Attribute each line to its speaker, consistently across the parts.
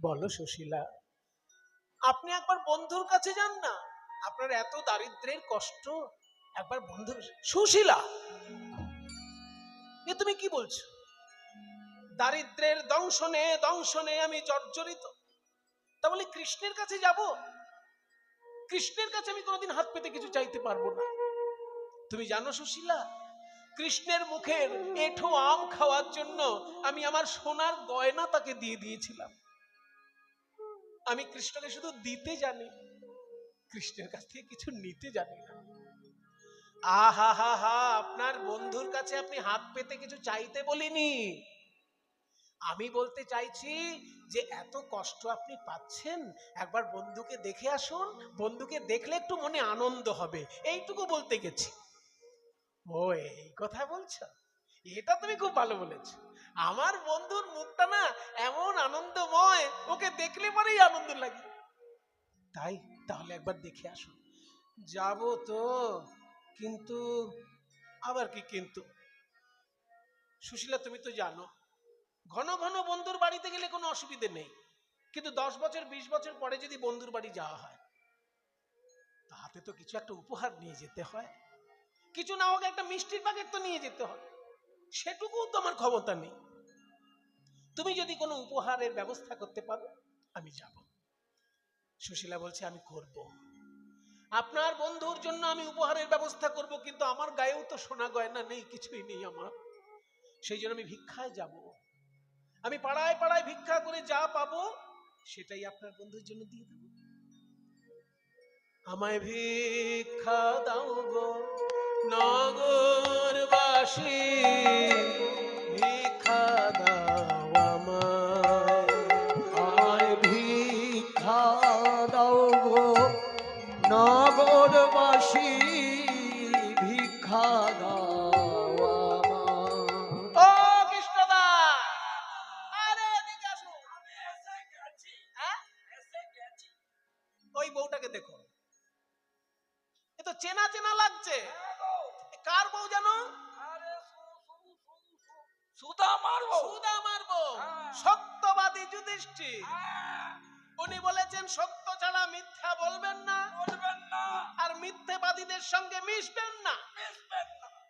Speaker 1: বলো সুশীলা, আপনি একবার বন্ধুর কাছে যান না। আপনার এত দারিদ্র্যের কষ্ট, একবার বন্ধুর। সুশীলা, এ তুমি কি বলছো? দারিদ্র্যের দংশনে দংশনে আমি জর্জরিত, তা বলে কৃষ্ণের কাছে যাব? কৃষ্ণের কাছে আমি কোনোদিন হাত পেতে কিছু চাইতে পারবো না। তুমি জানো সুশীলা, কৃষ্ণের মুখের এঁঠো আম খাওয়ার জন্য আমি আমার সোনার গয়না তাকে দিয়ে দিয়েছিলাম। আমি কৃষ্ণকে শুধু দিতে জানি, কৃষ্ণের কাছ থেকে কিছু নিতে জানি না। আহা হা হা, আপনার বন্ধুর কাছে আপনি হাত পেতে কিছু চাইতে বলিনি। আমি বলতে চাইছি যে এত কষ্ট আপনি পাচ্ছেন, একবার বন্ধুকে দেখে আসুন। বন্ধুকে দেখলে একটু মনে আনন্দ হবে, এইটুকু বলতে গেছি। ও, এই কথা বলছো? এটা তুমি খুব ভালো বলেছ। আমার বন্ধুর মুখটা না এমন আনন্দময়, ওকে দেখলে পরেই আনন্দ লাগে। তাই তাহলে একবার দেখে আসুন। যাব তো, কিন্তু আবার কি কিন্তু? সুশীলা, তুমি তো জানো ঘন ঘন বন্ধুর বাড়িতে গেলে কোনো অসুবিধে নেই, কিন্তু 10 বছর 20 বছর পরে যদি বন্ধুর বাড়ি যাওয়া হয়, তাহাতে তো কিছু একটা উপহার নিয়ে যেতে হয়। কিছু না হোক একটা মিষ্টির প্যাকেট তো নিয়ে যেতে হয়, সেটুকু তো আমার ক্ষমতা নেই। তুমি যদি কোনো উপহারের ব্যবস্থা করতে পারো, আমি যাব। সুশীলা বলছে, আমি করব। আপনার বন্ধুর জন্য আমি উপহারের ব্যবস্থা করব, কিন্তু আমার গায়েও তো সোনা গয়না নেই, কিছুই নেই আমার। সেই জন্য আমি ভিক্ষায় যাব। আমি পাড়ায় পাড়ায় ভিক্ষা করে যা পাবো সেটাই আপনার বন্ধুর জন্য দিয়ে দেব। আমায় ভিক্ষা দাও গো নগরবাসী, ভিক্ষা দাও আমায়।
Speaker 2: আমায় ভিক্ষা দাও গো নগরবাসী, ভিক্ষা দাও আমায়।
Speaker 1: ও কৃষ্ণদা, আরে এদিকে আসো। হ্যাঁ? ওই বউটাকে দেখো, এ তো চেনা চেনা লাগছে। কার বউ জানো?
Speaker 3: সুদামার বউ।
Speaker 1: সুদামার বউ, সত্যবাদী যুধিষ্ঠির। উনি বলেছেন সত্য ছাড়া মিথ্যা বলবেন না, আর মিথ্যেবাদীদের সঙ্গে মিশবেন না।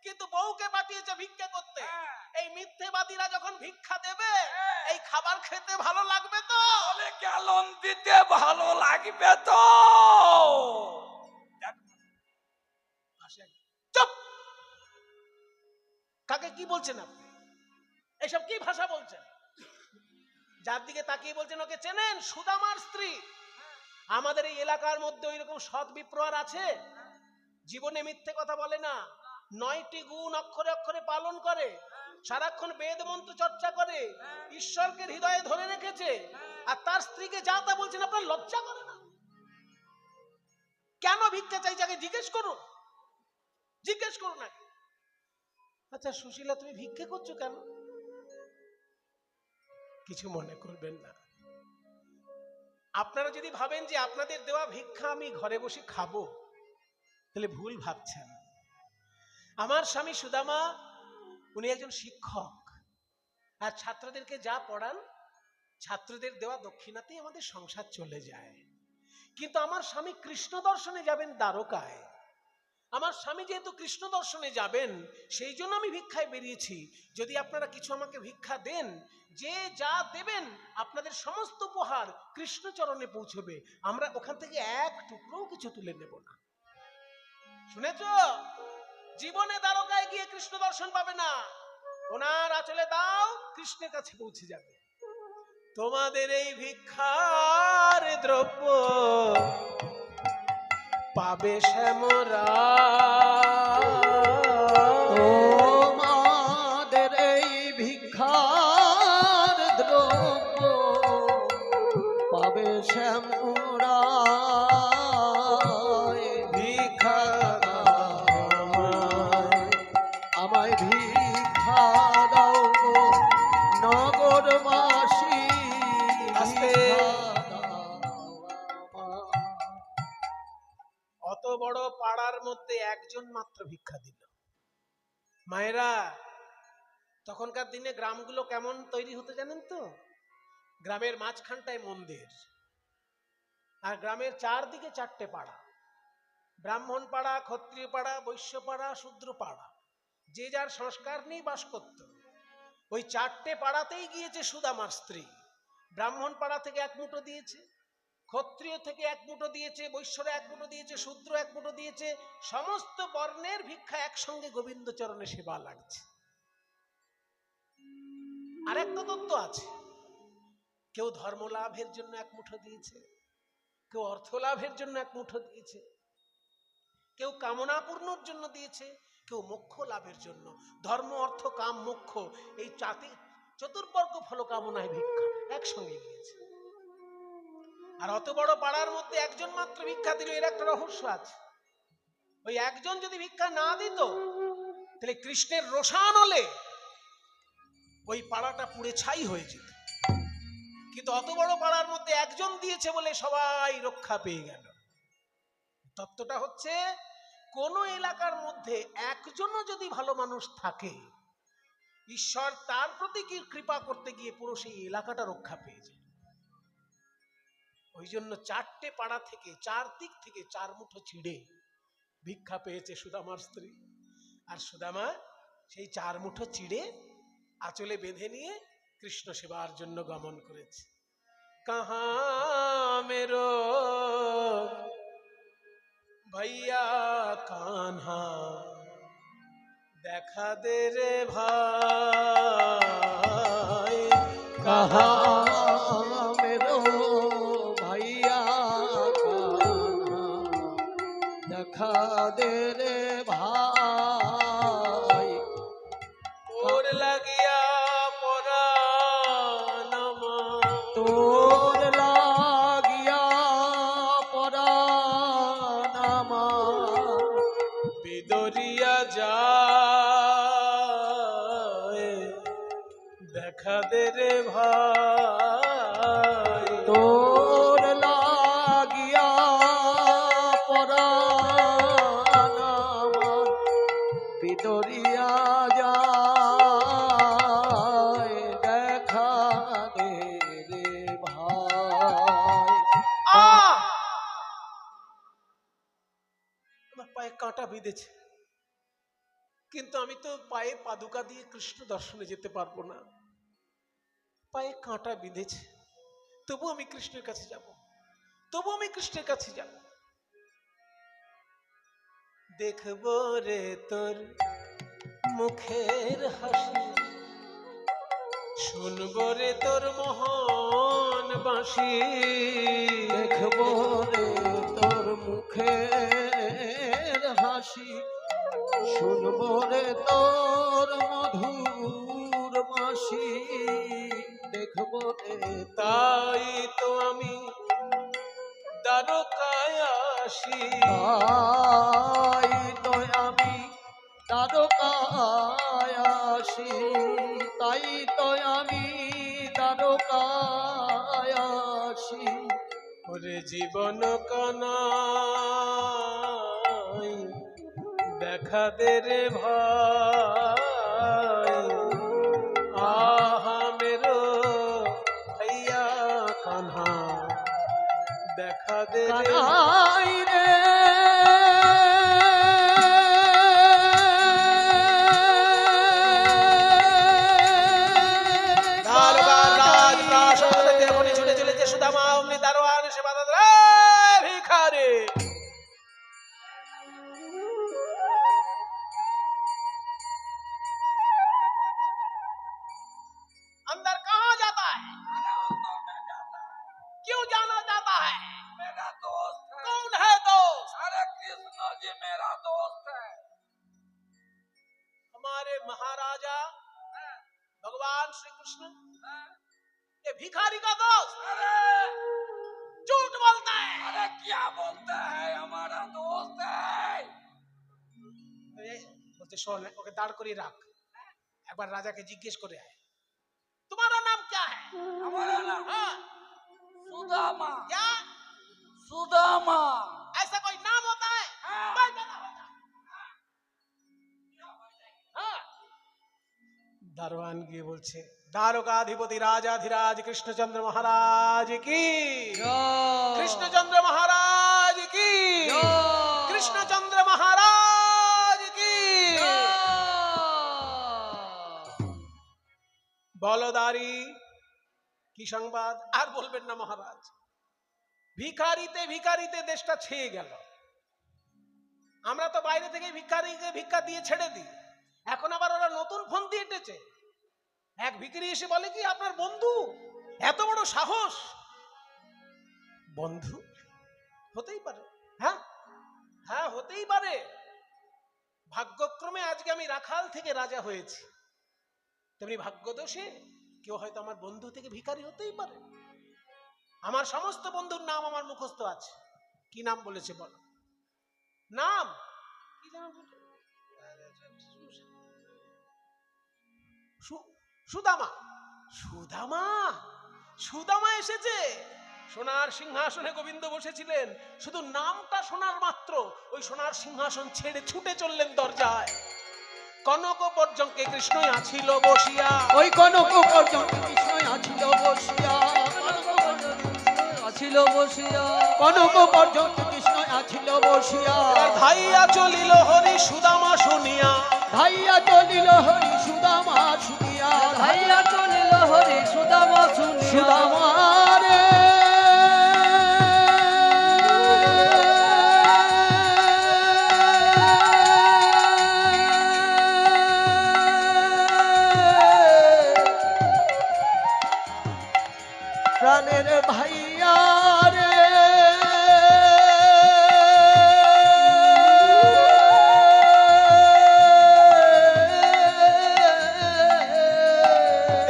Speaker 1: কিন্তু বউকে পাঠিয়েছে ভিক্ষা করতে। এই মিথ্যেবাদীরা যখন ভিক্ষা দেবে, এই খাবার খেতে ভালো লাগবে তো?
Speaker 3: গ্যালন দিতে ভালো লাগবে তো?
Speaker 1: চুপ! কাকে কি বলছেন আপনি? এসব কি ভাষা বলছেন? যার দিকে তাকিয়ে বলছেন ওকে চেনেন? সুদামার স্ত্রী। আমাদের এই এলাকার মধ্যে ওই রকম সৎ বিপ্রয়ার আছে, জীবনে মিথ্যে কথা বলে না, 9টি গুণ অক্ষরে অক্ষরে পালন করে, সারাক্ষণ বেদ মন্ত্র চর্চা করে, ঈশ্বরকে হৃদয়ে ধরে রেখেছে, আর তার স্ত্রীকে যা তা বলছেন। আপনার লজ্জা করে না? কেন ভিক্ষা চাই যাকে জিজ্ঞেস করুন, জিজ্ঞেস করুন আগে। আচ্ছা সুশীলা, তুমি ভিক্ষে করছো কেন? কিছু মনে করবেন না। আপনারা যদি ভাবেন যে আপনাদের দেওয়া ভিক্ষা আমি ঘরে বসে খাবো, তাহলে ভুল ভাবছেন। আমার স্বামী সুদামা, উনি একজন শিক্ষক, আর ছাত্রদেরকে যা পড়ান, ছাত্রদের দেওয়া দক্ষিণাতেই আমাদের সংসার চলে যায়। কিন্তু আমার স্বামী কৃষ্ণ দর্শনে যাবেন দ্বারকায়। আমার স্বামী যেহেতু কৃষ্ণ দর্শনে যাবেন, সেই জন্য আমি ভিক্ষায় বেরিয়েছি। যদি আপনারা কিছু আমাকে ভিক্ষা দেন, যে যা দেবেন আপনাদের সমস্ত উপহার কৃষ্ণ চরণে পৌঁছবে। আমরা ওখান থেকে এক টুকরোও কিছু তুলে নেব না। শুনেছ? জীবনে দ্বারকায় গিয়ে কৃষ্ণ দর্শন পাবে না, ওনার আঁচলে দাও কৃষ্ণের কাছে পৌঁছে যাবে। তোমাদের এই ভিক্ষার দ্রব্য পাবে শ্যামরা।
Speaker 2: তোমাদের এই ভিক্ষার দ্রব্য পাবে শ্যামরা। ভিক্ষা দাও আমায়, ভিক্ষা দাও গো নগরবাসী,
Speaker 1: আস্তে।
Speaker 2: ভিক্ষা দাও আমায়।
Speaker 1: অত বড় পাড়ার মধ্যে একজন মাত্র ভিক্ষা দিল। মায়েরা, তখনকার দিনে গ্রামগুলো কেমন তৈরি হতো জানেন তো? গ্রামের মাঝখানটায় মন্দির, আর গ্রামের চারদিকে চারটে পাড়া, ব্রাহ্মণ পাড়া, ক্ষত্রিয় পাড়া, বৈশ্য পাড়া, শূদ্র পাড়া, যে যার সংস্কার নিয়ে বাস করত। ওই চারটে পাড়াতেই গিয়েছে সুদামার স্ত্রী। ব্রাহ্মণ পাড়া থেকে এক মুঠো দিয়েছে, ক্ষত্রিয় থেকে এক মুঠো দিয়েছে, বৈশ্যরা এক মুঠো দিয়েছে, শূদ্র এক মুঠো দিয়েছে। সমস্ত বর্ণের ভিক্ষা একসঙ্গে গোবিন্দ চরণে সেবা লাগছে। আর একটা তত্ত্ব আছে, কেউ ধর্ম লাভের জন্য এক মুঠো দিয়েছে, কেউ অর্থ লাভের জন্য এক মুঠো দিয়েছে, কেউ কামনা পূর্ণর জন্য দিয়েছে, কেউ মোক্ষ লাভের জন্য। ধর্ম, অর্থ, কাম, মোক্ষ, এই চতুর্বর্গ ফল কামনায় ভিক্ষা একসঙ্গে দিয়েছে। আর অত বড় পাড়ার মধ্যে একজন মাত্র ভিক্ষা দিল, এর একটা রহস্য আছে। ওই একজন যদি ভিক্ষা না দিত, তাহলে কৃষ্ণের রোষান হলে ওই পাড়াটা পুড়ে ছাই হয়ে যেত। কিন্তু অত বড় পাড়ার মধ্যে একজন দিয়েছে বলে সবাই রক্ষা পেয়ে গেল। তত্ত্বটা হচ্ছে, কোন এলাকার মধ্যে একজনও যদি ভালো মানুষ থাকে, ঈশ্বর তার প্রতি কি কৃপা করতে গিয়ে পুরো সেই এলাকাটা রক্ষা পেয়ে যায়। ওই জন্য চারটে পাড়া থেকে, চারদিক থেকে চার মুঠো ছিঁড়ে ভিক্ষা পেয়েছে সুদামার স্ত্রী। আর সুদামা সেই চার মুঠো চিড়ে আঁচলে বেঁধে নিয়ে কৃষ্ণ সেবার জন্য গমন করেছে। কাহা মেরো ভাইয়া কানহা, দেখা দে রে ভাই।
Speaker 2: কাহা মেরো ভাইয়া কান্হা, দেখা দে রে ভাই।
Speaker 1: তোর লাগিয়া পরাণ আমার,
Speaker 2: তোর লাগিয়া পরাণ আমার,
Speaker 1: বিদরিয়া যায়, দেখা দে রে ভাই।
Speaker 2: তোর লাগিয়া পরাণ আমার, ভিতরিয়া যায়, দেখা দে রে ভাই।
Speaker 1: আমার পায়ে কাঁটা বিঁধেছে, কিন্তু আমি তো পায়ে পাদুকা দিয়ে কৃষ্ণ দর্শনে যেতে পারবো না। পায়ে কাঁটা বিঁধেছে, তবু আমি কৃষ্ণের কাছে যাব, তবু আমি কৃষ্ণের কাছে যাব। দেখবো রে তোর মুখের হাসি, শুনবো রে তোর মোহন বাঁশি।
Speaker 2: দেখবো রে তোর মুখের হাসি, শুনবো রে তোর মধুর বাঁশি। দেখবো রে
Speaker 1: তাই তো আমি দ্বারকায় আসি,
Speaker 2: তাই তো আমি দ্বারকায় আসি, তাই তো আমি দ্বারকায় আসি।
Speaker 1: ওরে জীবন কানাই, দেখা দে রে ভাই। আহা মেরো ভাইয়া কাन्हा, দেখা দে রে
Speaker 2: কানাই রে
Speaker 1: ছুটে চলেছে সুদামা, অমনি দারোয়ান এসে বাধা দেয়, ভিখারি अंदर कहाँ जाता है, क्यों जाना चाहता है,
Speaker 3: मेरा दोस्त है।
Speaker 1: कौन है दोस्त?
Speaker 3: अरे कृष्ण जी मेरा दोस्त है।
Speaker 1: हमारे महाराजा भगवान श्री कृष्ण
Speaker 3: हाँ?
Speaker 1: ये भिखारी का दोस्त
Speaker 3: अरे
Speaker 1: झूठ बोलता है।
Speaker 3: अरे क्या बोलते हैं, हमारा दोस्त है।
Speaker 1: বলতে শোন, ওকে দাঁড় করিয়ে রাখ, একবার রাজাকে জিজ্ঞেস করে আয়, तुम्हारा नाम क्या है?
Speaker 3: हमारा नाम
Speaker 1: हाँ,
Speaker 3: सुदामा।
Speaker 1: क्या
Speaker 3: सुदामा।
Speaker 1: ऐसा कोई नाम होता है?
Speaker 3: हाँ।
Speaker 1: मैं बता होता। हाँ, दारोआन গিয়ে বলছে, দ্বারকাধিপতি রাজাধিরাজ কৃষ্ণচন্দ্র মহারাজ কি, কৃষ্ণচন্দ্র মহারাজ কি, কৃষ্ণচন্দ্র মহারাজ কি। বলদারি কি সংবাদ? আর বলবেন না মহারাজ, ভিখারিতে ভিখারিতে দেশটা ছেয়ে গেল। আমরা তো বাইরে থেকে ভিখারিকে ভিক্ষা দিয়ে ছেড়ে দিই, এখন আবার ওরা নতুন ফোন দিয়ে এটেছে। এক ভিখারি এসে বলে কি, আপনার বন্ধু, এত বড় সাহস। বন্ধু হতেই পারে, হ্যাঁ হ্যাঁ হতেই পারে। ভাগ্যক্রমে আজকে আমি রাখাল থেকে রাজা হয়েছি, তেমনি ভাগ্যদোষে কেউ হয়তো আমার বন্ধু থেকে ভিখারি হতেই পারে। আমার সমস্ত বন্ধুর নাম আমার মুখস্থ আছে। কি নাম বলেছে বলো? নাম কি নাম? সুদামা। সুদামা, সুদামা এসেছে। সোনার সিংহাসনে গোবিন্দ বসেছিলেন, শুধু নামটা শোনার মাত্র ওই সোনার সিংহাসন ছেড়ে ছুটে চললেন দরজায়। কনক পর্যঙ্কে কৃষ্ণই আছিল বসিয়া,
Speaker 2: ওই কনক পর্যন্ত কৃষ্ণই আছিল বসিয়া,
Speaker 3: আছিল বসিয়া,
Speaker 2: কনক পর্যন্ত কৃষ্ণ আছিল বসিয়া।
Speaker 1: ধাইয়া চলিল হরি সুদামা শুনিয়া,
Speaker 2: ধাইয়া চলিল হরি সুদামা শুনিয়া,
Speaker 3: ধাইয়া চলিল হরি সুদামা শুনিয়া।
Speaker 2: সুদামা রে প্রাণের ভাইয়া রে,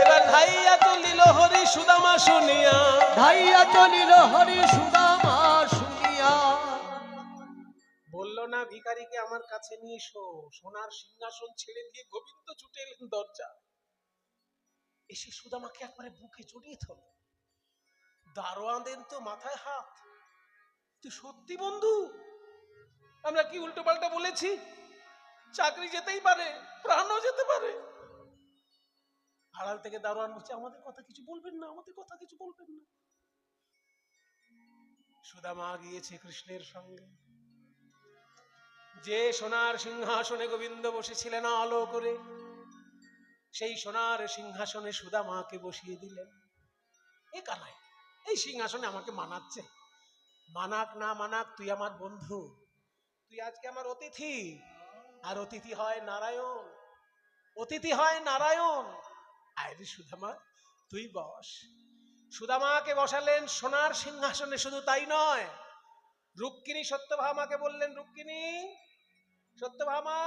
Speaker 1: এবার ধাইয়া চলিল হরি সুদামা শুনিয়া,
Speaker 2: ধাইয়া চলিল হরি সুদামা শুনিয়া।
Speaker 1: বলল না ভিখারিকে আমার কাছে নিয়ে এসো। সোনার সিংহাসন ছেড়ে দিয়ে গোবিন্দ ছুটে এলেন দরজা। এসে সুদামাকে একবারে বুকে জড়িয়ে ধরল। দারোয়ানদের তো মাথায় হাত। তুই সত্যি বন্ধু? আমরা কি উল্টো পাল্টা বলেছি? চাকরি যেতেই পারে, প্রাণও যেতে পারে। আড়াল থেকে দারোয়ান বলছে, আমাদের কথা কিছু বলবেন না, আমাদের কথা কিছু বলবেন না। সুদামা গিয়েছে কৃষ্ণের সঙ্গে। যে সোনার সিংহাসনে গোবিন্দ বসেছিলেন আলো করে, সেই সোনার সিংহাসনে সুদামাকে বসিয়ে দিলেন। এ কানাই, এই সিংহাসনে আমাকে মানাচ্ছে। মানাক না মানাক, তুই আমার বন্ধু, তুই আজকে আমার অতিথি। আর অতিথি হয় নারায়ণ, অতিথি হয় নারায়ণ। আরে সুদামা, তুই বস। সুদামাকে বসালেন সোনার সিংহাসনে। শুধু তাই নয়, রুক্মিণী সত্যভামাকে বললেন, রুক্মিণী, সত্যভামা,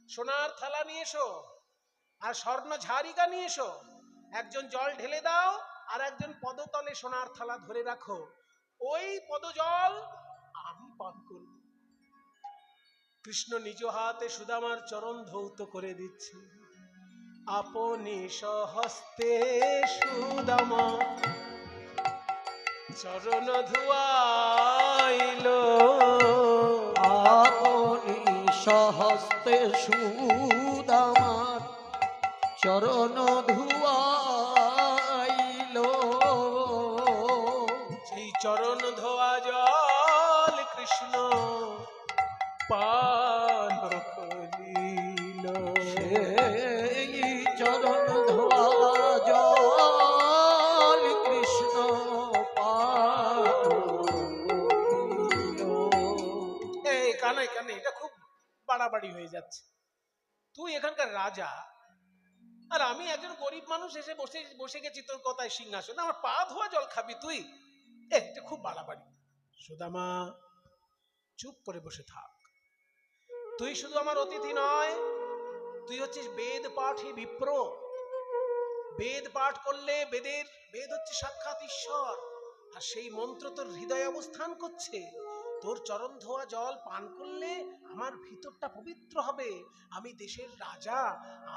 Speaker 1: সোনার থালা নিয়ে এসো আর স্বর্ণ ঝারিকা নিয়ে এসো। একজন জল ঢেলে দাও আর একজন পদতলে সোনার থালা ধরে রাখো। ওই পদজল আমি পান করব। কৃষ্ণ নিজ হাতে সুদামার চরণ ধৌত করে দিচ্ছে। আপনি সহস্তে সুদামা চরণ ধুয়াইল,
Speaker 2: আপনি সহস্তে সুদামার চরণ ধুয়াইল।
Speaker 1: সেই চরণ ধোয়া জল কৃষ্ণ পান করিল।
Speaker 2: সেই চরণ ধোয়া জল কৃষ্ণ পান করিল।
Speaker 1: এই কানে কানে, এটা খুব বাড়াবাড়ি হয়ে যাচ্ছে। তুই এখানকার রাজা, আর আমি একজন গরিব মানুষ এসে বসে বসে গেছি তোর কথায় সিংহাসনে, আমার পা ধোয়া জল খাবি তুই? এটা খুব বাড়াবাড়ি। সুদামা, চুপ করে বসে থাক। তুই শুধু আমার অতিথি নয়, তুই হচ্ছিস বেদ পাঠী বিপ্র। বেদ পাঠ করলে বেদ হচ্ছে সাক্ষাৎ ঈশ্বর, আর সেই মন্ত্র তোর হৃদয়ে অবস্থান করছে। তোর চরণ ধোয়া জল পান করলে আমার ভিতরটা পবিত্র হবে। আমি দেশের রাজা,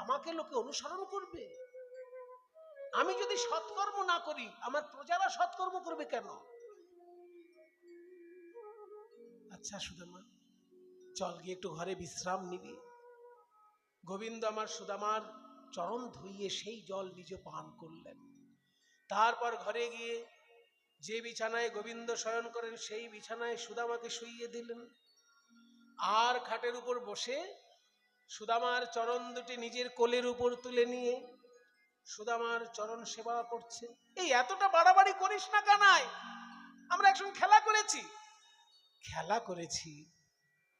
Speaker 1: আমাকে লোকে অনুসরণ করবে। আমি যদি সৎকর্ম না করি, আমার প্রজারা সৎকর্ম করবে কেন? আচ্ছা সুদামা, চল গিয়ে একটু ঘরে বিশ্রাম নিবি। গোবিন্দ আমার সুদামার চরণ ধুইয়ে সেই জল নিজে পান করলেন। তারপর ঘরে গিয়ে যে বিছানায় গোবিন্দ শয়ন করেন সেই বিছানায় সুদামাকে শুইয়ে দিলেন। আর খাটের উপর বসে সুদামার চরণ দুটি নিজের কোলের উপর তুলে নিয়ে সুদামার চরণ সেবা করছে। এই এতটা বাড়াবাড়ি করিস না কানাই, আমরা একসঙ্গে খেলা করেছি,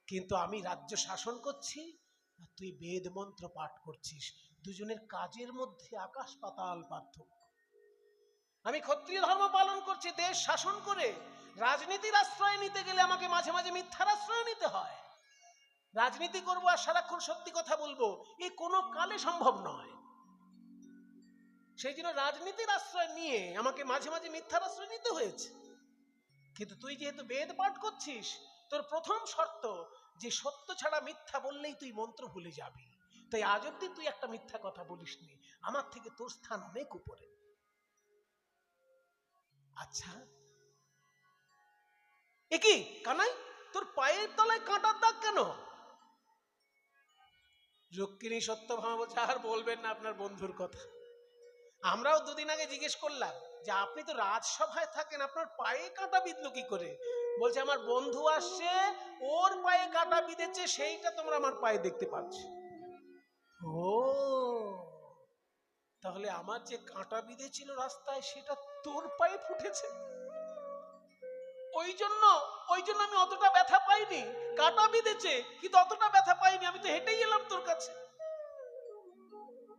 Speaker 1: কিন্তু আমি রাজ্য শাসন করছি আর তুই বেদ মন্ত্র পাঠ করছিস। দুজনের কাজের মধ্যে আকাশ পাতাল পার্থক্য। আমি ক্ষত্রিয় ধর্ম পালন করছি দেশ শাসন করে, রাজনীতির আশ্রয় নিতে গেলে আমাকে মাঝে মাঝে মিথ্যার আশ্রয় নিতে হয়। রাজনীতি করবো আর সারাক্ষণ সত্যি কথা বলবো, এ কোনো কালে সম্ভব নয়। সেই জন্য রাজনীতির আশ্রয় নিয়ে আমাকে মাঝে মাঝে মিথ্যার আশ্রয় নিতে হয়েছে। কিন্তু তুই যেহেতু বেদ পাঠ করছিস, তোর প্রথম শর্ত যে সত্য ছাড়া মিথ্যা বললেই তুই মন্ত্র ভুলে যাবি। তাই আজ অব্দি তুই একটা মিথ্যা কথা বলিসনি, আমার থেকে তোর স্থান অনেক উপরে। আচ্ছা, এ কি কানাই, তোর পায়ের তলায় কাঁটার দাগ কেন? রুক্মিণী সত্যভামা বলছে, আর বলবেন না আপনার বন্ধুর কথা। আমরাও দুদিন আগে জিজ্ঞেস করলাম যে আপনি তো রাজসভায় থাকেন, আপনার পায়ে কাঁটা বিঁধলো কি করে? বলছে আমার বন্ধু আসছে, ওর পায়ে কাঁটা বিঁধেছে, সেইটা তোমরা আমার পায়ে দেখতে পাচ্ছ। ও, তাহলে আমার যে কাঁটা বিঁধেছিল রাস্তায় সেটা তোর পায়ে ফুটেছে। ওই জন্য আমি অতটা ব্যথা পাইনি। কাঁটা বিঁধেছে কিন্তু অতটা ব্যথা পাইনি, আমি তো হেঁটেই এলাম তোর কাছে।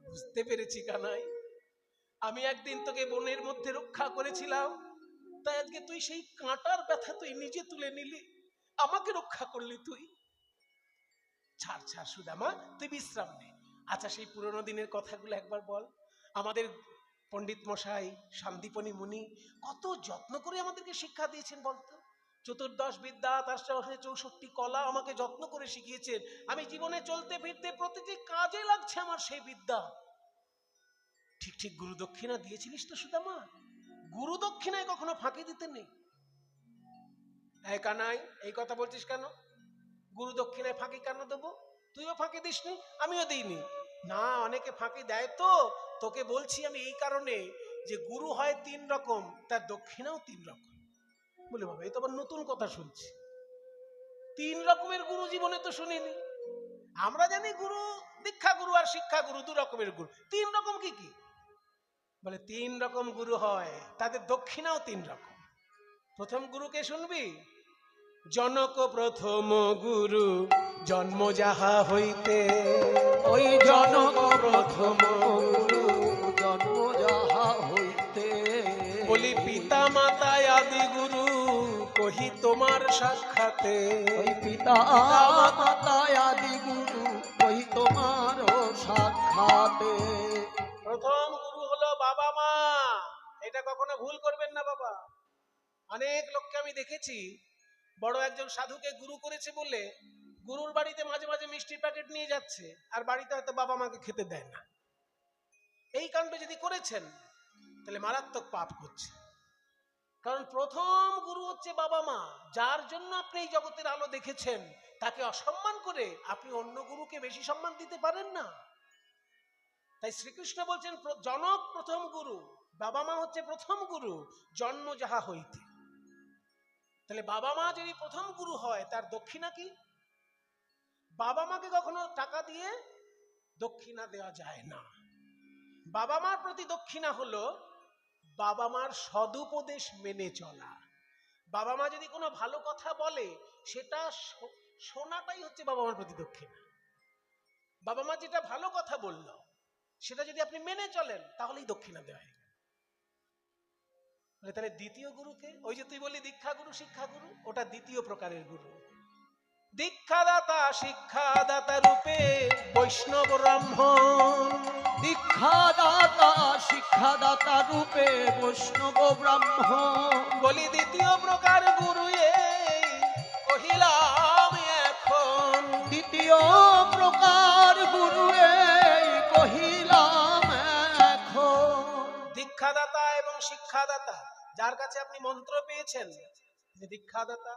Speaker 1: বুঝতে পেরেছি কানাই, আমি একদিন তোকে বনের মধ্যে রক্ষা করেছিলাম, তাই আজকে তুই সেই কাঁটার ব্যথা তুই নিজে তুলে নিলি, আমাকে রক্ষা করলি তুই। ছাড় ছাড় সুদামা, তুই বিশ্রাম নে। আচ্ছা, সেই পুরোনো দিনের কথাগুলো একবার বল। আমাদের পণ্ডিত মশাই শান্তিপনি মুনি কত যত্ন করে আমাদেরকে শিক্ষা দিয়েছেন বলতো। চতুর্দশ বিদ্যা, তার সঙ্গে 64 কলা আমাকে যত্ন করে শিখিয়েছেন। আমি জীবনে চলতে ফিরতে প্রতিটি কাজে লাগছে আমার সেই বিদ্যা। ঠিক ঠিক গুরু দক্ষিণা দিয়েছিলিস তো সুদামা? গুরু দক্ষিণায় কখনো ফাঁকি দিতে নেই। কানাই, এই কথা বলছিস কেন? গুরু দক্ষিণায় ফাঁকি কেন দেবো? তুইও ফাঁকি দিসনি, আমিও দিইনি। না, অনেকে ফাঁকি দেয় তো। তোকে বলছি আমি এই কারণে যে গুরু হয় 3 রকম, তার দক্ষিণাও 3 রকম। বলে বাবা, এই তো আবার নতুন কথা শুনছি। 3 রকমের গুরু জীবনে তো শুনিনি। আমরা জানি গুরু দীক্ষা গুরু আর শিক্ষা গুরু 2 রকমের গুরু। 3 রকম কি কি? বলে 3 রকম গুরু হয়, তাদের দক্ষিণাও 3 রকম। প্রথম গুরুকে শুনবি, জনক প্রথম গুরু জন্ম যাহা হইতে।
Speaker 2: ওই জনক প্রথম গুরু জন্ম যাহা হইতে।
Speaker 1: বলি পিতা মাতা আদি গুরু কহি তোমার সাক্ষাতে।
Speaker 2: ওই পিতা মাতা আদি গুরু কহি তোমার সাক্ষাতে।
Speaker 1: প্রথম গুরু হলো বাবা মা, এটা কখনো ভুল করবেন না বাবা। অনেক লোককে আমি দেখেছি, বড় একজন সাধুকে গুরু করেছে বলে গুরুর বাড়িতে মাঝে মাঝে মিষ্টির প্যাকেট নিয়ে যাচ্ছে, আর বাড়িতে হয়তো বাবা মাকে খেতে দেয় না। এই কাণ্ড যদি করেছেন তাহলে মারাত্মক পাপ করছে। কারণ প্রথম গুরু হচ্ছে বাবা মা। যার জন্য আপনি এই জগতের আলো দেখেছেন, তাকে অসম্মান করে আপনি অন্য গুরুকে বেশি সম্মান দিতে পারেন না। তাই শ্রীকৃষ্ণ বলছেন জনক প্রথম গুরু, বাবা মা হচ্ছে প্রথম গুরু, জন্ম যাহা হইতে। তাহলে বাবা মা যদি প্রথম গুরু হয়, তার দক্ষিণা কি? বাবা মাকে কখনো টাকা দিয়ে দক্ষিণা দেওয়া যায় না। বাবা মার প্রতি দক্ষিণা হলো বাবা মার সদুপদেশ মেনে চলা। বাবা মা যদি কোনো ভালো কথা বলে, সেটা শোনাটাই হচ্ছে বাবা মার প্রতি দক্ষিণা। বাবা মা যেটা ভালো কথা বললো, সেটা যদি আপনি মেনে চলেন, তাহলেই দক্ষিণা দেওয়া হয়। তাহলে দ্বিতীয় গুরুকে, ওই যে তুই বলি দীক্ষা গুরু শিক্ষা গুরু, ওটা দ্বিতীয় প্রকারের গুরু। দীক্ষাদাতা শিক্ষাদাতা রূপে বৈষ্ণব ব্রাহ্মণ।
Speaker 2: দীক্ষাদাতা শিক্ষাদাতা রূপে বৈষ্ণব ব্রাহ্মণ।
Speaker 1: বলি দ্বিতীয় প্রকার গুরু এই কহিলাম এখন।
Speaker 2: দ্বিতীয় প্রকার গুরু এই কহিলাম এখন।
Speaker 1: দীক্ষাদাতা এবং শিক্ষাদাতা, যার কাছে আপনি মন্ত্র পেয়েছেন তিনি দীক্ষাদাতা,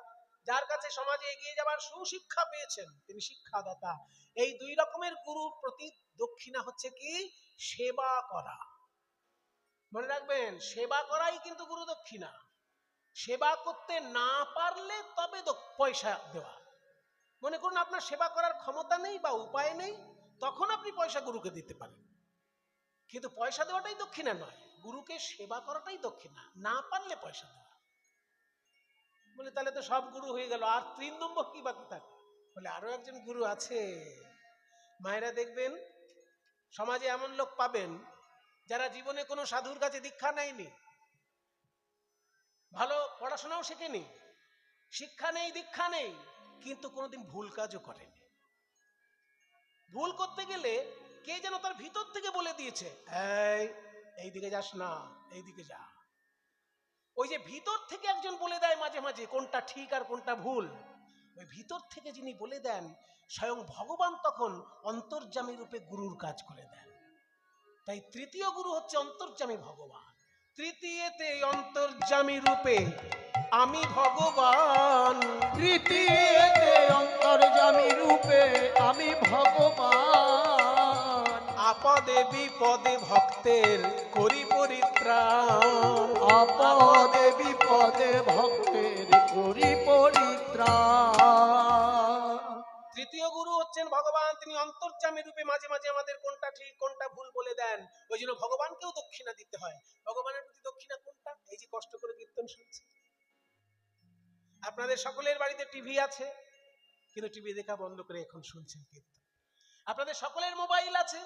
Speaker 1: যার কাছে সমাজে এগিয়ে যাবার সুশিক্ষা পেয়েছেন তিনি শিক্ষাদাতা। এই 2 রকমের গুরুর প্রতি দক্ষিণা হচ্ছে কি? সেবা করা। মনে রাখবেন, সেবা করাই কিন্তু গুরু দক্ষিণা। সেবা করতে না পারলে তবে পয়সা দেওয়া। মনে করুন আপনার সেবা করার ক্ষমতা নেই বা উপায় নেই, তখন আপনি পয়সা গুরুকে দিতে পারেন, কিন্তু পয়সা দেওয়াটাই দক্ষিণা নয়, গুরুকে সেবা করাটাই দক্ষিণা, না পারলে পয়সা দেওয়া। বলে তাহলে তো সব গুরু হয়ে গেল, আর 3 নম্বর কি বাকি থাকে? বলে আরো একজন গুরু আছে। মায়েরা দেখবেন সমাজে এমন লোক পাবেন যারা জীবনে কোনো সাধুর কাছে দীক্ষা নেয়নি, ভালো পড়াশোনাও শেখেনি, শিক্ষা নেই, দীক্ষা নেই, কিন্তু কোনোদিন ভুল কাজও করেনি। ভুল করতে গেলে কে যেন তার ভিতর থেকে বলে দিয়েছে, এই দিকে যাস না, এই দিকে যা। ওই যে ভিতর থেকে একজন বলে দেয় মাঝে মাঝে কোনটা ঠিক আর কোনটা ভুল, ওই ভিতর থেকে যিনি বলে দেন স্বয়ং ভগবান তখন অন্তর্যামী রূপে গুরুর কাজ করে দেন। তাই তৃতীয় গুরু হচ্ছে অন্তর্যামী ভগবান। তৃতীয়তে অন্তর্যামী রূপে আমি ভগবান,
Speaker 2: তৃতীয়তে অন্তর্যামী রূপে আমি ভগবান,
Speaker 1: আপদে বিপদে ভক্তের করি পরিত্রাণ,
Speaker 2: আপদে বিপদে ভক্তের করি পরিত্রাণ।
Speaker 1: তৃতীয় গুরু হচ্ছেন ভগবান, তিনি অন্তর্যামী রূপে মাঝে মাঝে আমাদের কোনটা ঠিক কোনটা ভুল বলে দেন। ওই জন্য ভগবানকেও দক্ষিণা দিতে হয়। ভগবানের প্রতি দক্ষিণা কোনটা? এই যে কষ্ট করে কীর্তন শুনছি। আপনাদের সকলের বাড়িতে টিভি আছে, কিন্তু টিভি দেখা বন্ধ করে এখন শুনছেন কীর্তন। আপনাদের সকলের মোবাইল আছে,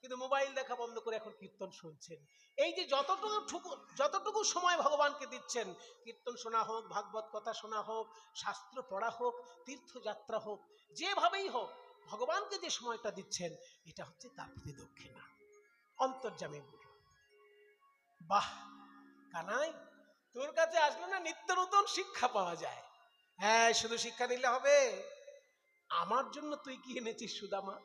Speaker 1: কিন্তু মোবাইল দেখা বন্ধ করে এখন কীর্তন শুনছেন। এই যে যতটুকু সময় ভগবানকে দিচ্ছেন, কীর্তন শোনা হোক, ভাগবত কথা শোনা হোক, শাস্ত্র পড়া হোক, তীর্থযাত্রা হোক, যেভাবেই হোক ভগবানকে যে সময়টা দিচ্ছেন, এটা হচ্ছে তার প্রতি দক্ষিণা। অন্তর্যামী গুরু। বাহ কানাই, তোর কাছে আসলে না নিত্য নতুন শিক্ষা পাওয়া যায়। হ্যাঁ, শুধু শিক্ষা নিলে হবে? আমার জন্য তুই কি এনেছিস সুদামা?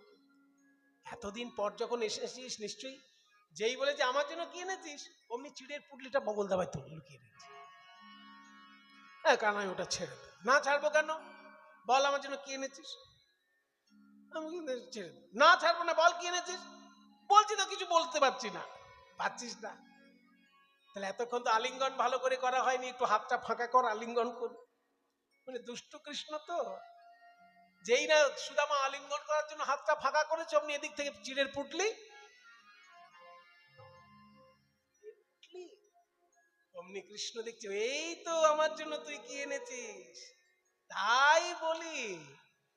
Speaker 1: এতদিন পর যখন এসেছিস, নিশ্চয়ই যেই বলে যে আমার জন্য কি এনেছিস, অমনি চিড়ের পুটলিটা বগল দাবায় তো লুকিয়ে রেখেছি। হ্যাঁ কানাই, ওটা ছেড়ে দে। না ছাড়বো কেন? বল আমার জন্য কি এনেছিস। আমি ছেড়ে দে। না ছাড়বো না, বল কি এনেছিস। বলছি তো কিছু বলতে পারছি না। পারছিস না? তাহলে এতক্ষণ তো আলিঙ্গন ভালো করে করা হয়নি, একটু হাতটা ফাঁকা কর, আলিঙ্গন কর। মানে দুষ্টু কৃষ্ণ তো, যেই না সুদামা আলিঙ্গন করার জন্য হাতটা ফাঁকা করেছে, অমনি এদিক থেকে চিড়ের পুটলি, অমনি কৃষ্ণ দেখছে এই তো আমার জন্য তুই কি এনেছিস। তাই বলি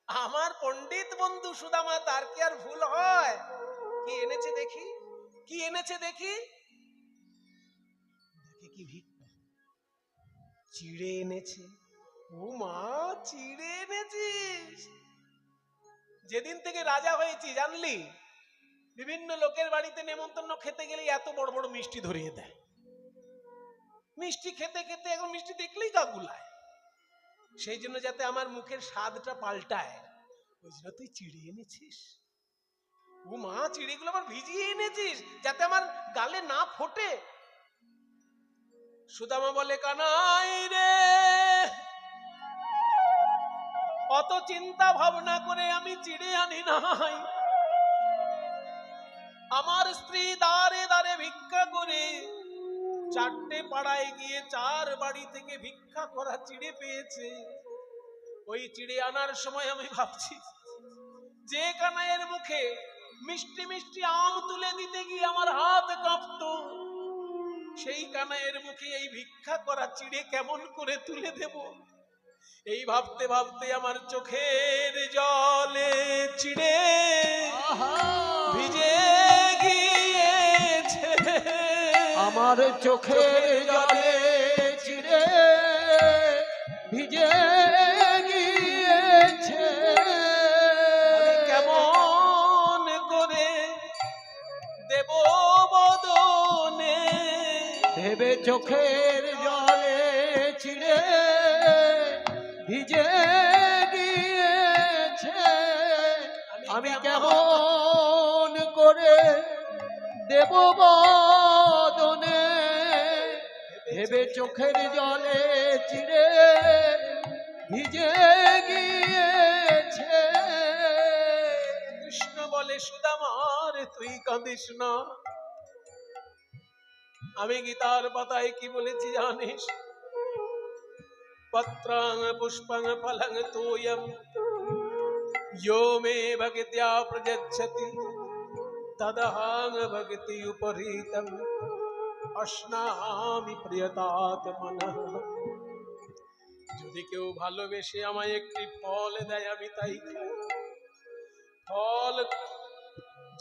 Speaker 1: আমার পণ্ডিত বন্ধু সুদামা, তার কি আর ভুল হয়? কি এনেছে দেখি, কি এনেছে দেখি। দেখে কি ভিক্ষা, চিড়ে এনেছে। ও মা, চিড়ে এনেছিস? যেদিন থেকে রাজা হয়েছি জানলি, বিভিন্ন লোকের বাড়িতে নেমন্তন্ন খেতে গেলে এত বড় বড় মিষ্টি ধরিয়ে দেয়। মিষ্টি খেতে খেতে এখন মিষ্টি দেখলেই গা গুলায়। সেই জন্য যাতে আমার মুখের স্বাদটা পাল্টায়, ওই জন্য তুই চিড়ে এনেছিস। ও মা, চিড়েগুলো আবার ভিজিয়ে এনেছিস যাতে আমার গালে না ফোটে। সুদামা বলে, কানাই রে, অত চিন্তা ভাবনা করে আমি চিড়ে আনি নাই। আমার স্ত্রী দাঁড়ে দাঁড়ে ভিক্ষা করে 4টে পাড়ায় গিয়ে 4 বাড়ি থেকে ভিক্ষা করা চিড়ে পেয়েছে। ওই চিড়ে আনার সময় আমি ভাবছি, যে কানাইয়ের মুখে মিষ্টি মিষ্টি আম তুলে দিতে গিয়ে আমার হাত কাঁপতো, সেই কানাইয়ের মুখে এই ভিক্ষা করা চিড়ে কেমন করে তুলে দেব। এই ভাবতে ভাবতে আমার চোখের জলে চিড়ে ভিজে গিয়েছে,
Speaker 2: আমার চোখের জলে চিড়ে ভিজে গিয়েছে।
Speaker 1: কেমন করে দেব বদনে,
Speaker 2: ভেবে চোখের জলে চিড়ে ভিজে গিয়েছে। আমি কেমন করে দেব বদনে, ভেবে চোখের জলে চিড়ে ভিজে গিয়েছে।
Speaker 1: কৃষ্ণ বলে সুদামার তুই কাঁদিস না। আমি গীতার পাতায় কি বলেছি জানিস? পত্রাং পুষ্পাং ফলং তোয়ম यो मे भक्त्या प्रयच्छति तदहं भक्ति उपरीतम् अश्नामि प्रियतात्मनः। যদি কেউ ভালোবেসে আমায় একটি ফল দেয় আমি তাই খাই। ফল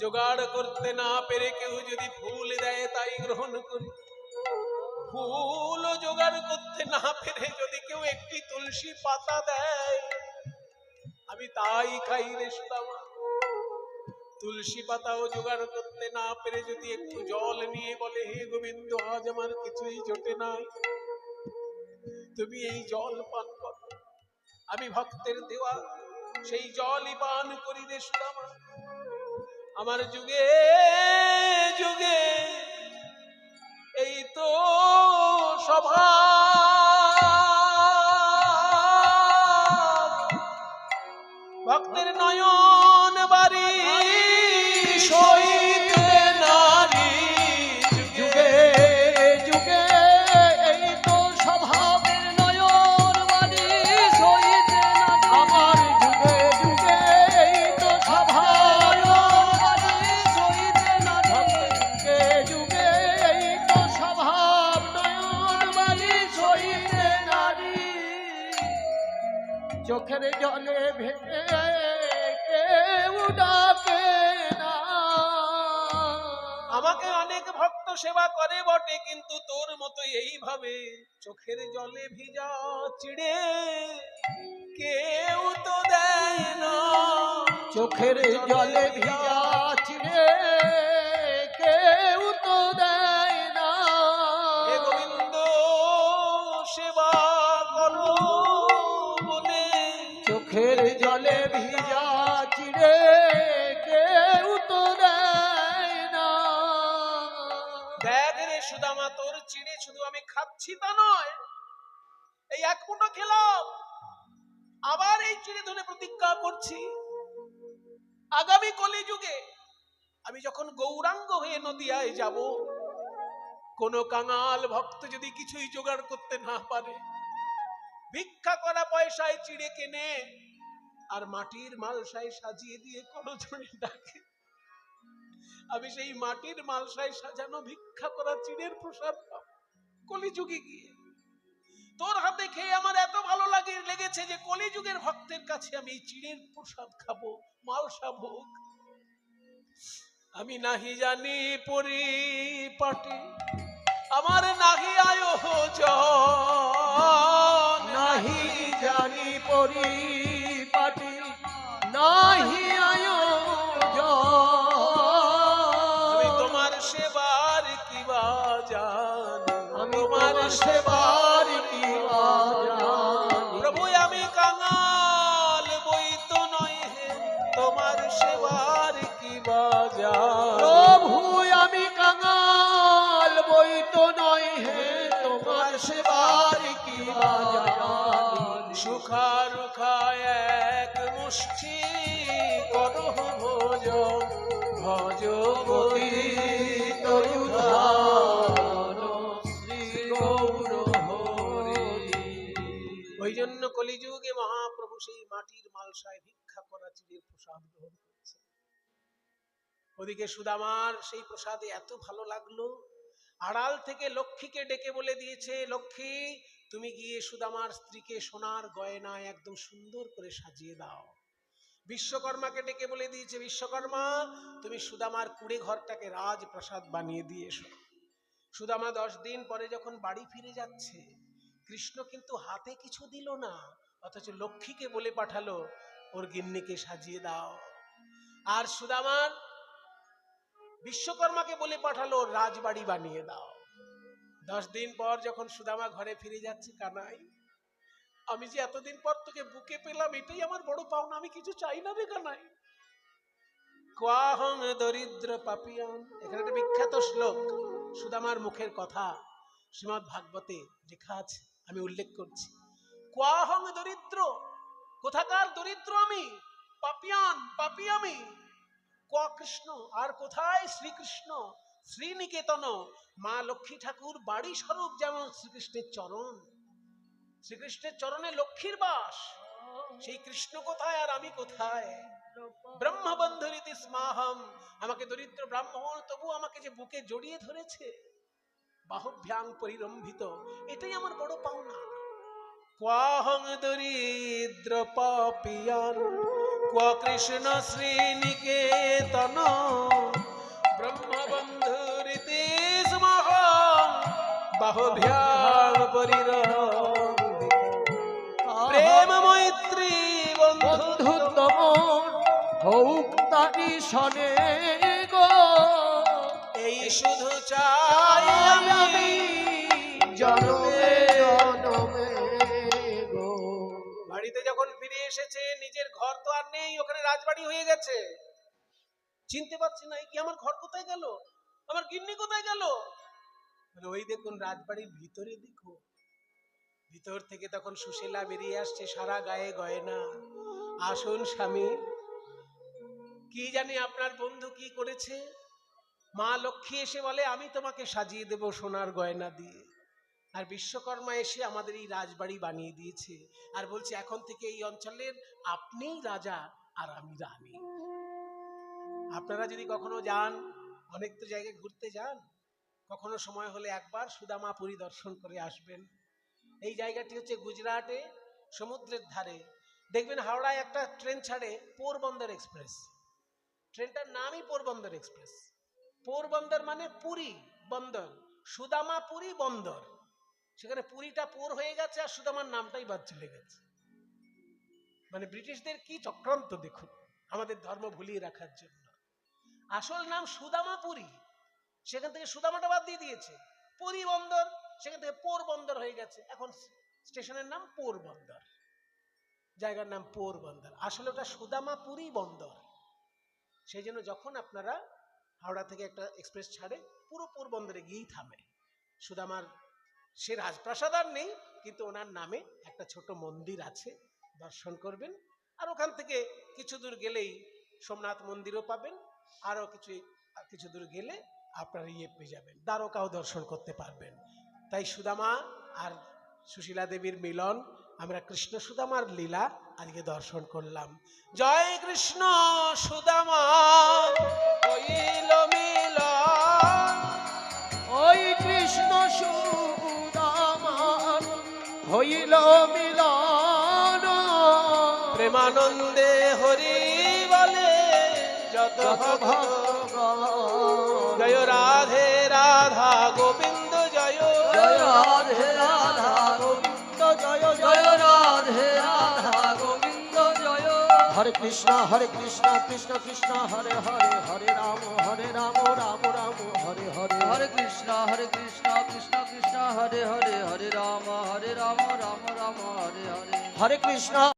Speaker 1: জোগাড় করতে না পেরে কেউ যদি ফুল দেয় তাই গ্রহণ করি। ফুল জোগাড় করতে না পেরে যদি কেউ একটি তুলসী পাতা দেয় আমি তাই খাই রে সুদামা। তুলসী পাতাও জোগাড় করতে না পেরে যদি একটু জল নিয়ে বলে হে গোবিন্দ আজ আমার কিছুই জোটে নাই, তুমি এই জল পান করো, আমি ভক্তের দেওয়া সেই জলই পান করি রে সুদামা। আমার যুগে যুগে এই তো স্বভাব, ভক্তের নয়ন বাড়ি সইতে নারী।
Speaker 2: যুগে যুগে এই তো স্বভাবের নয়ন বাড়ি সইতে না। আমার যুগে যুগে এই তো স্বভাব বাড়ি সইতে না। যুগে যুগে এই তো স্বভাব নয়ন বাড়ি সইতে নারী। চোখের জলে ভেঙে কেউ ডাকে না।
Speaker 1: আমাকে অনেক ভক্ত সেবা করে বটে, কিন্তু তোর মতো এইভাবে চোখের জলে ভিজা চিড়ে কেউ তো দেয় না।
Speaker 2: চোখের জলে ভিজা চিড়ে কেউ তো দেয় না।
Speaker 1: হে গোবিন্দ সেবা করো বলে
Speaker 2: চোখের জলে ভিজা চিড়ে কেউ তো দেয় না।
Speaker 1: দেখ রে সুদামা, তোর চিড়ে শুধু আমি খাচ্ছি তা নয়, এই এক মুঠো খেলাম, আবার এই চিড়ে ধরে প্রতিজ্ঞা করছি আগামী কলিযুগে আমি যখন গৌরাঙ্গ হয়ে নদিয়ায় যাব, কোন কাঙাল ভক্ত যদি কিছুই জোগাড় করতে না পারে, ভিক্ষা করা পয়সায় চিড়ে কেনে আর মাটির মালসায় সাজিয়ে দিয়ে করজোড়ে ডাকে, আমি সেই মাটির মালসায় সাজানো ভিক্ষা করা চিড়ের প্রসাদ পাবো কলিযুগে গিয়ে। তোর হাতে খেয়ে আমার এত ভালো লেগেছে যে কলিযুগের ভক্তের কাছে আমি এই চিড়ের প্রসাদ খাবো, মালসা ভোগ। আমি নাহি জানি পরিপাটি, আমার নাহি আয়োজন,
Speaker 2: নাহি জানি পরিপাটি নাহি আয়োজন।
Speaker 1: আমি তোমার সেবার কি বা জানি,
Speaker 2: আমি তোমার সেবার কি বা জানি।
Speaker 1: প্রভু আমি কাঙাল বই তো নয় হে, তোমার সেবার কি বা জানি।
Speaker 2: প্রভু আমি কাঙাল বই তো নয় হে, তোমার সেবার কি বা জানি।
Speaker 1: সুখা রুখা এক মুষ্টি করো ভোজন, ভজবতী
Speaker 2: তরুধান শ্রী গৌর হরি।
Speaker 1: ওই জন্য কলিযুগে মহাপ্রভু সেই মাটির মালসায় ভিক্ষা করা চিড়ের প্রসাদ গ্রহণ করেছে। ওদিকে সুদামার সেই প্রসাদে এত ভালো লাগলো, আড়াল থেকে লক্ষ্মীকে ডেকে বলে দিয়েছে, লক্ষ্মী তুমি গিয়ে সুদামার স্ত্রীকে সোনার গয়নায় একদম সুন্দর করে সাজিয়ে দাও। বিশ্বকর্মাকে ডেকে বলে দিয়েছে, বিশ্বকর্মা তুমি সুদামার কুড়ে ঘরটাকে রাজপ্রাসাদ বানিয়ে দিয়ে এসো। সুদামা 10 দিন পরে যখন বাড়ি ফিরে যাচ্ছে, কৃষ্ণ কিন্তু হাতে কিছু দিল না, অথচ লক্ষ্মীকে বলে পাঠালো ওর গিন্নিকে সাজিয়ে দাও। আর সুদামার বিশ্বকর্মাকে বলে পাঠালো ওর রাজবাড়ি বানিয়ে দাও। 10 দিন পর যখন সুদামা ঘরে ফিরে যাচ্ছে, কানাই আমি যে এতদিন পর তোকে বুকে পেলাম, এটাই আমার বড় পাওনা, আমি কিছু চাই না রে কানাই। কোয়াহং দরিদ্র পাপিয়ান, এখানে একটা বিখ্যাত শ্লোক সুদামার মুখের কথা শ্রীমদ্ ভাগবতে লেখা আছে, আমি উল্লেখ করছি। কোয়াহং দরিদ্র, কোথাকার দরিদ্র আমি, পাপিয়ান পাপী আমি। কৃষ্ণ, আর কোথায় শ্রীকৃষ্ণ? শ্রীনিকেতন, মা লক্ষ্মী ঠাকুর বাড়ি স্বরূপ যেমন শ্রীকৃষ্ণের চরণ, শ্রীকৃষ্ণের চরণে লক্ষ্মীর বাস। সেই কৃষ্ণ কোথায় আর আমি কোথায়? ব্রহ্মবন্ধুরিতি স্মাহম, আমাকে দরিদ্র ব্রাহ্মণ তবু আমাকে যে বুকে জড়িয়ে ধরেছে, বাহুভ্যাং পরিরম্ভিত, এটাই আমার বড় পাওনা। ক্বাহং দরিদ্র পাপিয়ান ক্বা কৃষ্ণ শ্রীনিকেতন, ব্রহ্মবন্ধুরিতি স্মাহম বাহুভ্যাং পরিরম্ভিত। প্রেম মৈত্রী
Speaker 2: বন্ধুত্তম হোক তারি সনে গো,
Speaker 1: এই শুধু চাই আমি
Speaker 2: জনমে জনমে গো।
Speaker 1: বাড়িতে যখন ফিরে এসেছে, নিজের ঘর তো আর নেই, ওখানে রাজবাড়ি হয়ে গেছে। চিনতে পারছি না, কি আমার ঘর কোথায় গেল, আমার গিন্নি কোথায় গেল? ওই দেখুন রাজবাড়ির ভিতরে, দেখো ভিতর থেকে তখন সুশীলা বেরিয়ে আসছে, সারা গায়ে গয়না। আসুন স্বামী, কি জানি আপনার বন্ধু কি করেছে। মা লক্ষ্মী এসে বলে আমি তোমাকে সাজিয়ে দেব সোনার গয়না দিয়ে। আর বিশ্বকর্মা এসে আমাদের এই রাজবাড়ি বানিয়ে দিয়েছে, আর বলছে এখন থেকে এই অঞ্চলের আপনিই রাজা আর আমি রানী। আপনারা যদি কখনো যান, অনেক তো জায়গায় ঘুরতে যান, কখনো সময় হলে একবার সুদামা পরিদর্শন করে আসবেন। এই জায়গাটি হচ্ছে গুজরাটে, সমুদ্রের ধারে। দেখবেন হাওড়ায় একটা ট্রেন ছাড়ে, পোরবন্দর এক্সপ্রেস। ট্রেনটার নামই পোরবন্দর এক্সপ্রেস। পোরবন্দর মানে পুরী বন্দর, সুদামা পুরী বন্দর। সেখানে পুরীটা পোর হয়ে গেছে, আর সুদামার নামটাই বাদ চলে গেছে। মানে ব্রিটিশদের কি চক্রান্ত দেখুন, আমাদের ধর্ম ভুলিয়ে রাখার জন্য। আসল নাম সুদামা পুরী, সেখান থেকে সুদামাটা বাদ দিয়ে দিয়েছে। পুরী বন্দর, সেখান থেকে পোরবন্দর হয়ে গেছে। এখন স্টেশনের নাম পোরবন্দর, জায়গার নাম পোরবন্দর। আসলে ওটা সুদামা পুরী বন্দর। সেই জন্য যখন আপনারা হাওড়া থেকে একটা এক্সপ্রেস ছাড়ে, পুরো পোরবন্দরে গিয়েই থামে। সুদামার সে রাজপ্রাসাদ আর নেই, কিন্তু ওনার নামে একটা ছোট মন্দির আছে, দর্শন করবেন। আর ওখান থেকে কিছু দূর গেলেই সোমনাথ মন্দিরও পাবেন, আরো কিছু দূর গেলে আপনারা পেয়ে যাবেন, দ্বারকাও দর্শন করতে পারবেন। তাই সুদামা আর সুশীলা দেবীর মিলন, আমরা কৃষ্ণ সুদামার লীলা আজকে দর্শন করলাম। জয় কৃষ্ণ সুদামা হইল মিলন,
Speaker 2: ওই কৃষ্ণ সুদামার হইল মিলন,
Speaker 1: প্রেমানন্দে হরি বলে যত ভক্ত। জয় রাধে রাধা গোবিন্দ জয়,
Speaker 2: জয় রাধে রাধা গোবিন্দ জয়, জয় রাধে রাধা গোবিন্দ জয়। হরে কৃষ্ণ কৃষ্ণ কৃষ্ণ হরে হরে, হরে রাম রাম রাম হরে হরে।
Speaker 3: হরে কৃষ্ণ কৃষ্ণ কৃষ্ণ হরে হরে, হরে রাম রাম রাম রাম হরে হরে।
Speaker 2: হরে কৃষ্ণ